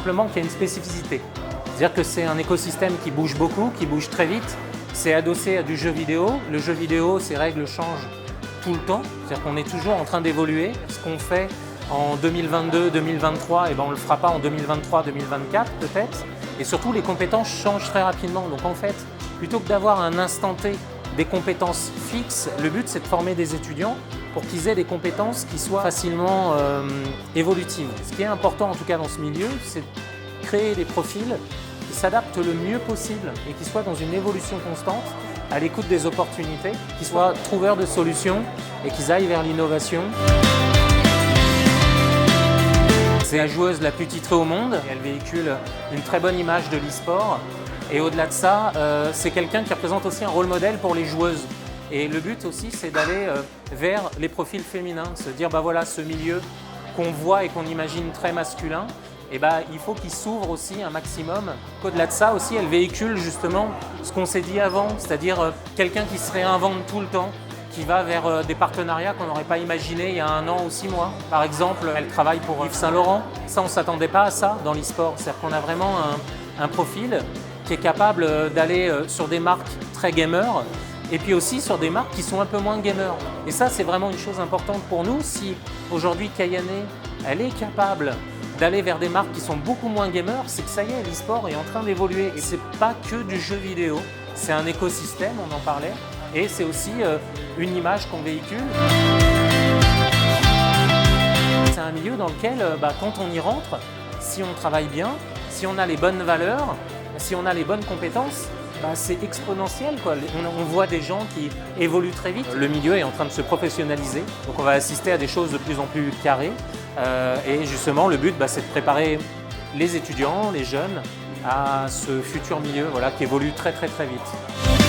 simplement qu'il y a une spécificité. C'est-à-dire que c'est un écosystème qui bouge beaucoup, qui bouge très vite. C'est adossé à du jeu vidéo. Le jeu vidéo, ses règles changent tout le temps. C'est-à-dire qu'on est toujours en train d'évoluer. Ce qu'on fait en 2022, 2023, on ne le fera pas en 2023, 2024 peut-être. Et surtout, les compétences changent très rapidement. Donc en fait, plutôt que d'avoir un instant T des compétences fixes, le but c'est de former des étudiants pour qu'ils aient des compétences qui soient facilement évolutives. Ce qui est important en tout cas dans ce milieu, c'est de créer des profils qui s'adaptent le mieux possible et qui soient dans une évolution constante, à l'écoute des opportunités, qui soient trouveurs de solutions et qu'ils aillent vers l'innovation. C'est la joueuse la plus titrée au monde. Elle véhicule une très bonne image de l'e-sport. Et au-delà de ça, c'est quelqu'un qui représente aussi un rôle modèle pour les joueuses. Et le but aussi, c'est d'aller vers les profils féminins, se dire voilà, ce milieu qu'on voit et qu'on imagine très masculin, il faut qu'il s'ouvre aussi un maximum. Au-delà de ça aussi, elle véhicule justement ce qu'on s'est dit avant, c'est-à-dire quelqu'un qui se réinvente tout le temps, qui va vers des partenariats qu'on n'aurait pas imaginés il y a 1 an ou 6 mois. Par exemple, elle travaille pour Yves Saint Laurent. Ça, on ne s'attendait pas à ça dans l'e-sport. C'est-à-dire qu'on a vraiment un profil qui est capable d'aller sur des marques très gamers et puis aussi sur des marques qui sont un peu moins gamers. Et ça, c'est vraiment une chose importante pour nous. Si aujourd'hui Kayane, elle est capable d'aller vers des marques qui sont beaucoup moins gamers, c'est que ça y est, l'e-sport est en train d'évoluer. Et c'est pas que du jeu vidéo, c'est un écosystème, on en parlait, et c'est aussi une image qu'on véhicule. C'est un milieu dans lequel, quand on y rentre, si on travaille bien, si on a les bonnes valeurs, si on a les bonnes compétences, c'est exponentiel, quoi. On voit des gens qui évoluent très vite. Le milieu est en train de se professionnaliser, donc on va assister à des choses de plus en plus carrées. Et justement, le but, c'est de préparer les étudiants, les jeunes, à ce futur milieu qui évolue très très très vite.